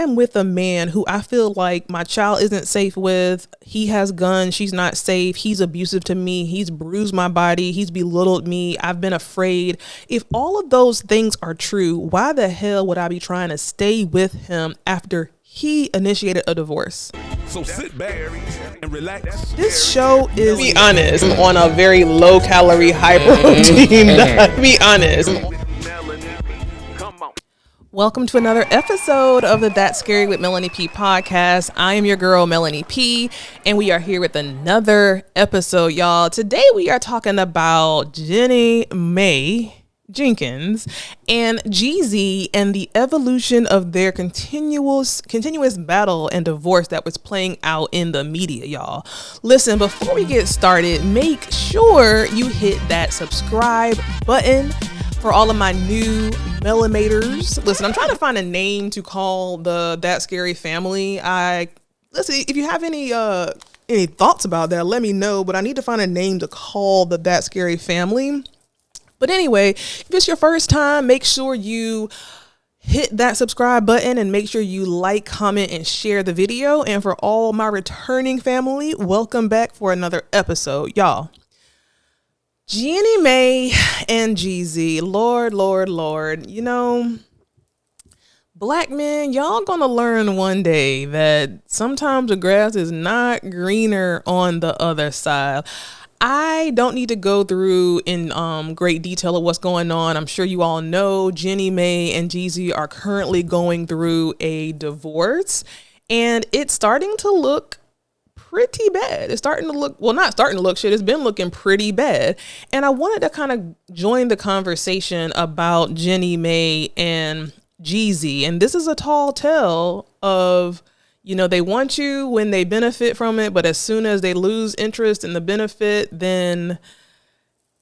am with a man who I feel like my child isn't safe with. He has guns. She's not safe. He's abusive to me. He's bruised my body. He's belittled me. I've been afraid. If all of those things are true, why the hell would I be trying to stay with him after he initiated a divorce? So sit back and relax. This show is, be honest, on a very low calorie, high protein diet. Be honest. Welcome to another episode of the That's Scary with Melanie P podcast. I am your girl, Melanie P, and we are here with another episode, y'all. Today we are talking about Jeannie Mai Jenkins and Jeezy and the evolution of their continuous battle and divorce that was playing out in the media, y'all. Listen, before we get started, make sure you hit that subscribe button. For all of my new Melamators, listen, I'm trying to find a name to call the That Scary family. Listen, if you have any thoughts about that, let me know. But I need to find a name to call the That Scary family. But anyway, if it's your first time, make sure you hit that subscribe button and make sure you like, comment, and share the video. And for all my returning family, welcome back for another episode, y'all. Jeannie Mai and Jeezy, Lord, you know, black men, y'all gonna learn one day that sometimes the grass is not greener on the other side. I don't need to go through in great detail of what's going on. I'm sure you all know Jeannie Mai and Jeezy are currently going through a divorce, and it's starting to look pretty bad. It's starting to look, well, not starting to look shit. It's been looking pretty bad. And I wanted to kind of join the conversation about Jeannie Mai and Jeezy. And this is a tall tale of, you know, they want you when they benefit from it, but as soon as they lose interest in the benefit, then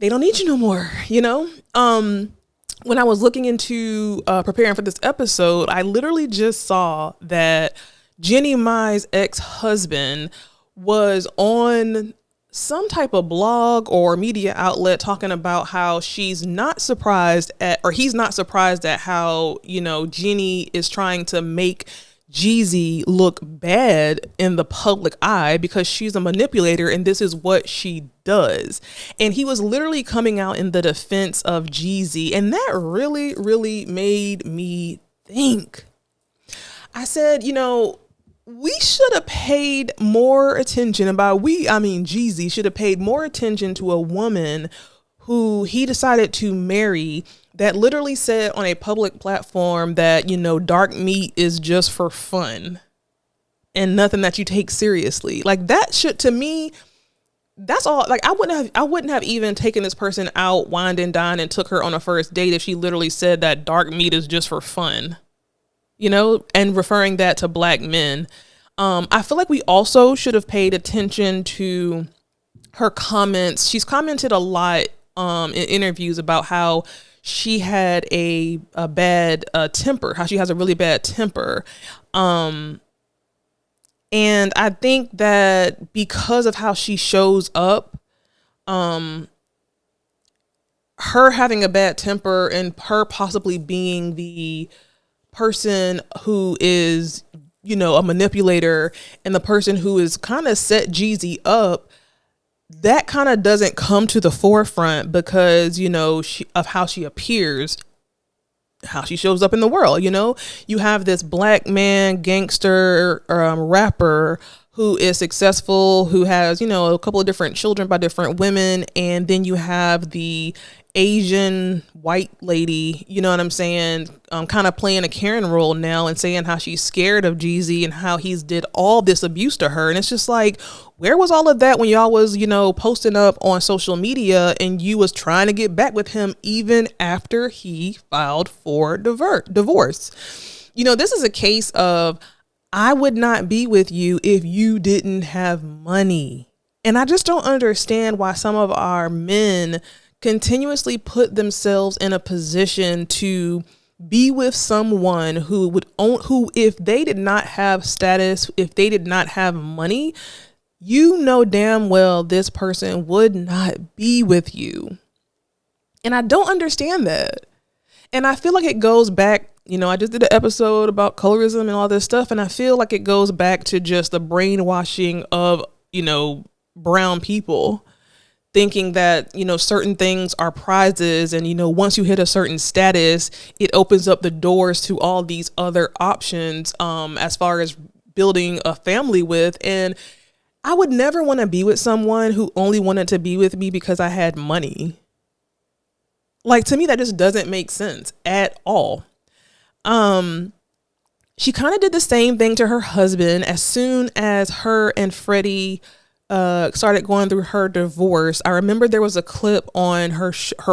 they don't need you no more, you know? When I was looking into preparing for this episode, I literally just saw that Jeannie Mai's ex-husband was on some type of blog or media outlet talking about how she's not surprised at, or he's not surprised at how, you know, Jeannie is trying to make Jeezy look bad in the public eye because she's a manipulator and this is what she does. And he was literally coming out in the defense of Jeezy, and that really, really made me think. I said, you know, we should have paid more attention, and by we, I mean Jeezy should have paid more attention to a woman who he decided to marry that literally said on a public platform that, you know, dark meat is just for fun and nothing that you take seriously. Like that should, to me, that's all. Like I wouldn't have even taken this person out, wined and dined, and took her on a first date if she literally said that dark meat is just for fun. You know, and referring that to black men. I feel like we also should have paid attention to her comments. She's commented a lot in interviews about how she had a bad temper, how she has a really bad temper. And I think that because of how she shows up, her having a bad temper and her possibly being the person who is, you know, a manipulator and the person who is kind of set Jeezy up, that kind of doesn't come to the forefront because, you know, of how she appears, how she shows up in the world. You know, you have this black man gangster rapper who is successful, who has, you know, a couple of different children by different women. And then you have the Asian white lady, you know what I'm saying, kind of playing a Karen role now and saying how she's scared of Jeezy and how he's did all this abuse to her. And it's just like, where was all of that when y'all was, you know, posting up on social media and you was trying to get back with him even after he filed for divorce? You know, this is a case of, I would not be with you if you didn't have money. And I just don't understand why some of our men continuously put themselves in a position to be with someone who if they did not have status, if they did not have money, you know damn well this person would not be with you. And I don't understand that. And I feel like it goes back I just did an episode about colorism and all this stuff, and I feel like it goes back to just the brainwashing of, brown people, thinking that, certain things are prizes, and, once you hit a certain status, it opens up the doors to all these other options, as far as building a family with. And I would never want to be with someone who only wanted to be with me because I had money. Like, to me, that just doesn't make sense at all. She kind of did the same thing to her husband. As soon as her and Freddie started going through her divorce, I remember there was a clip on her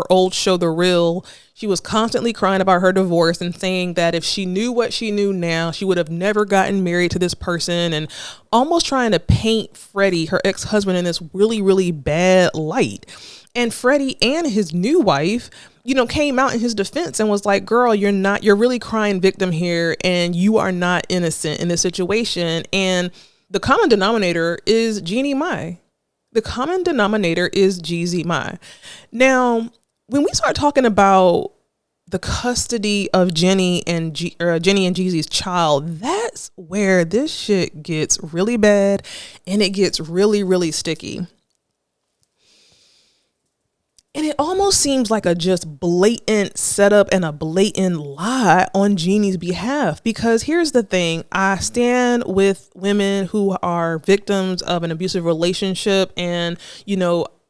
old show, The Real. She was constantly crying about her divorce and saying that if she knew what she knew now, she would have never gotten married to this person, and almost trying to paint Freddie, her ex-husband, in this really, really bad light. And Freddie and his new wife, came out in his defense and was like, girl, you're really crying victim here, and you are not innocent in this situation. And the common denominator is Jeannie Mai. The common denominator is Jeezy Mai. Now, when we start talking about the custody of Jenny and Jeezy's child, that's where this shit gets really bad, and it gets really, really sticky. And it almost seems like a just blatant setup and a blatant lie on Jeannie's behalf. Because here's the thing. I stand with women who are victims of an abusive relationship and,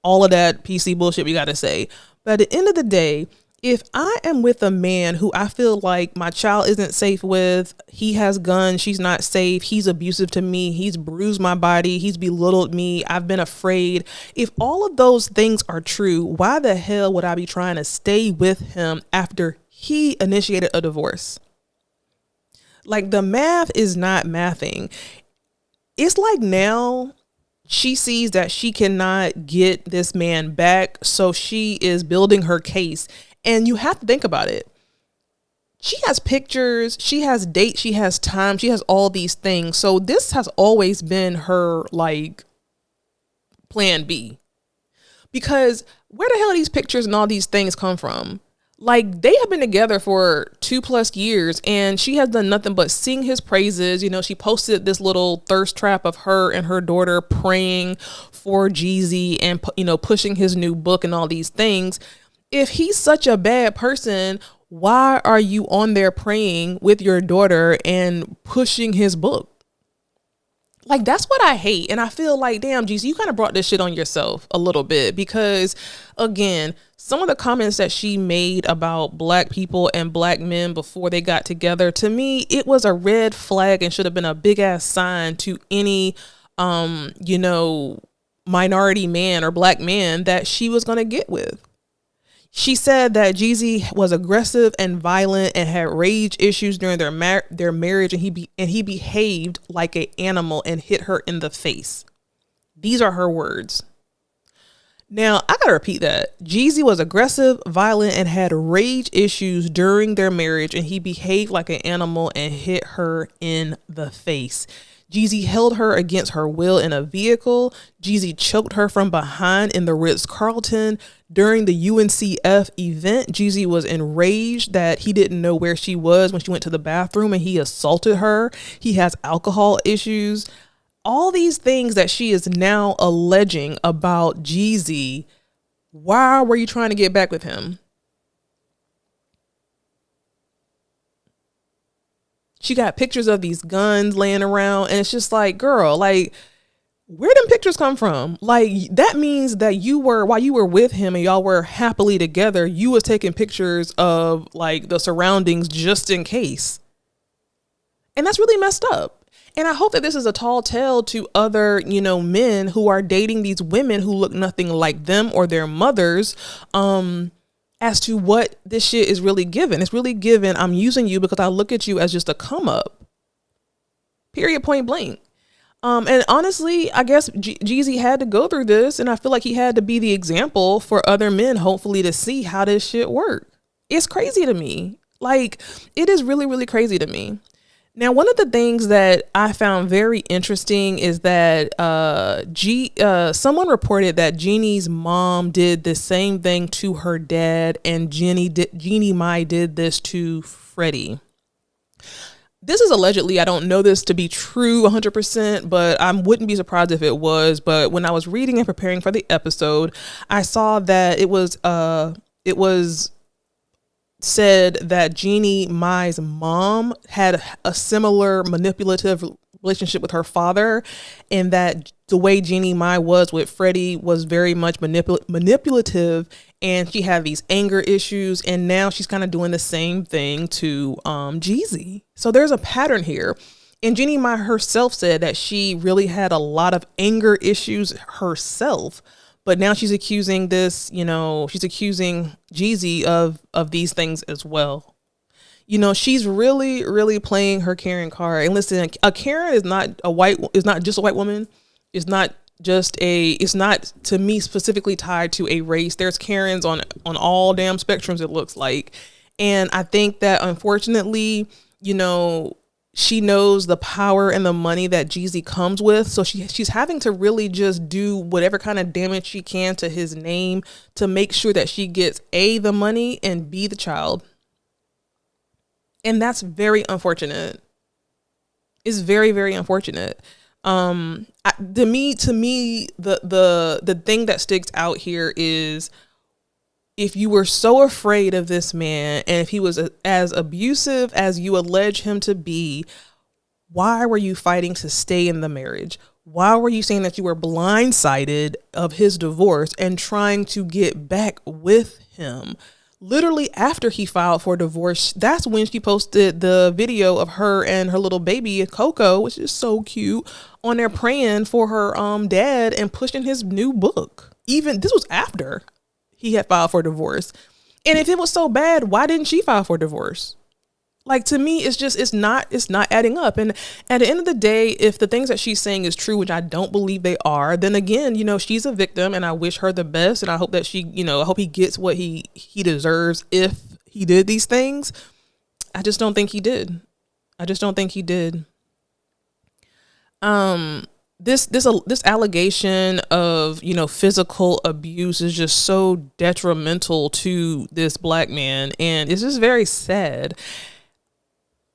all of that PC bullshit we got to say. But at the end of the day, if I am with a man who I feel like my child isn't safe with, he has guns, she's not safe, he's abusive to me, he's bruised my body, he's belittled me, I've been afraid. If all of those things are true, why the hell would I be trying to stay with him after he initiated a divorce? Like, the math is not mathing. It's like now she sees that she cannot get this man back, so she is building her case. And you have to think about it. She has pictures, she has dates, she has time, she has all these things. So this has always been her, plan B. Because where the hell are these pictures and all these things come from? Like, they have been together for 2+ years, and she has done nothing but sing his praises. She posted this little thirst trap of her and her daughter praying for Jeezy and, pushing his new book and all these things. If he's such a bad person, why are you on there praying with your daughter and pushing his book? Like, that's what I hate. And I feel like, damn, Jeezy, you kind of brought this shit on yourself a little bit, because, again, some of the comments that she made about black people and black men before they got together, to me, it was a red flag and should have been a big ass sign to any, minority man or black man that she was going to get with. She said that Jeezy was aggressive and violent and had rage issues during their marriage, and he behaved like an animal and hit her in the face. These are her words. Now, I gotta repeat that. Jeezy was aggressive, violent, and had rage issues during their marriage, and he behaved like an animal and hit her in the face. Jeezy held her against her will in a vehicle. Jeezy choked her from behind in the Ritz-Carlton. During the UNCF event, Jeezy was enraged that he didn't know where she was when she went to the bathroom, and he assaulted her. He has alcohol issues. All these things that she is now alleging about Jeezy. Why were you trying to get back with him? She got pictures of these guns laying around, and it's just like, girl, like, where them pictures come from? Like, that means that while you were with him and y'all were happily together, you was taking pictures of, like, the surroundings just in case. And that's really messed up. And I hope that this is a tall tale to other, men who are dating these women who look nothing like them or their mothers, as to what this shit is really given. It's really given, I'm using you because I look at you as just a come up. Period, point blank. And honestly, I guess Jeezy had to go through this, and I feel like he had to be the example for other men, hopefully, to see how this shit work. It's crazy to me. Like, it is really, really crazy to me. Now, one of the things that I found very interesting is that someone reported that Jeannie's mom did the same thing to her dad, and Jeannie Mai did this to Freddie. This is allegedly, I don't know this to be true 100%, but I wouldn't be surprised if it was. But when I was reading and preparing for the episode, I saw that it was said that Jeannie Mai's mom had a similar manipulative relationship with her father, and that the way Jeannie Mai was with Freddie was very much manipulative, and she had these anger issues, and now she's kind of doing the same thing to Jeezy. So there's a pattern here. And Jeannie Mai herself said that she really had a lot of anger issues herself. But now she's accusing she's accusing Jeezy of these things as well. She's really, really playing her Karen card. And listen, a Karen is not just a white woman. It's not to me specifically tied to a race. There's Karens on all damn spectrums, it looks like. And I think that unfortunately, she knows the power and the money that Jeezy comes with. So she's having to really just do whatever kind of damage she can to his name to make sure that she gets A, the money, and B, the child. And that's very unfortunate. It's very, very unfortunate. To me, the thing that sticks out here is, if you were so afraid of this man, and if he was as abusive as you allege him to be, why were you fighting to stay in the marriage? Why were you saying that you were blindsided of his divorce and trying to get back with him? Literally after he filed for divorce, that's when she posted the video of her and her little baby, Coco, which is so cute, on there praying for her dad and pushing his new book. Even this was after he had filed for divorce. And if it was so bad, why didn't she file for divorce? Like, to me, it's not adding up. And at the end of the day, if the things that she's saying is true, which I don't believe they are, then again, she's a victim, and I wish her the best. And I hope that I hope he gets what he deserves if he did these things. I just don't think he did. This allegation of, physical abuse is just so detrimental to this black man, and it's just very sad.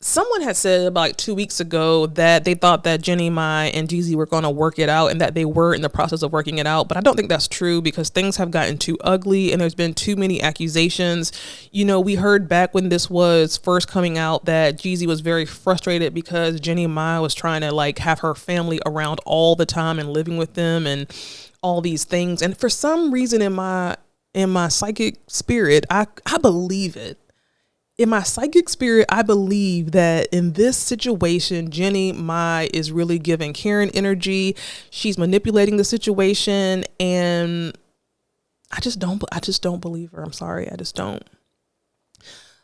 Someone had said about 2 weeks ago that they thought that Jeannie Mai and Jeezy were going to work it out, and that they were in the process of working it out. But I don't think that's true, because things have gotten too ugly and there's been too many accusations. We heard back when this was first coming out that Jeezy was very frustrated because Jeannie Mai was trying to have her family around all the time and living with them and all these things. And for some reason in my psychic spirit, I believe it. In my psychic spirit, I believe that in this situation, Jeannie Mai is really giving Karen energy. She's manipulating the situation, and I just don't believe her. I'm sorry, I just don't.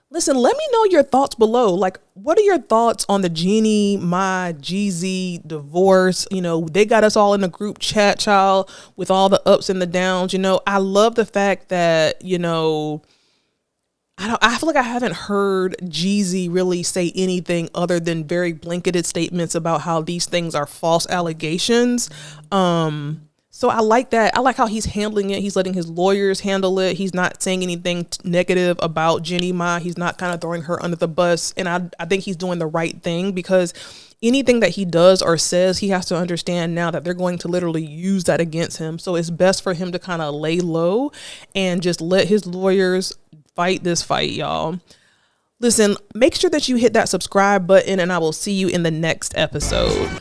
Listen, let me know your thoughts below. What are your thoughts on the Jeannie Mai Jeezy divorce? They got us all in a group chat, child, with all the ups and the downs. I love the fact that, I feel like I haven't heard Jeezy really say anything other than very blanketed statements about how these things are false allegations. So I like that. I like how he's handling it. He's letting his lawyers handle it. He's not saying anything negative about Jeannie Mai. He's not kind of throwing her under the bus. And I think he's doing the right thing, because anything that he does or says, he has to understand now that they're going to literally use that against him. So it's best for him to kind of lay low and just let his lawyers fight this fight, y'all. Listen, make sure that you hit that subscribe button, and I will see you in the next episode.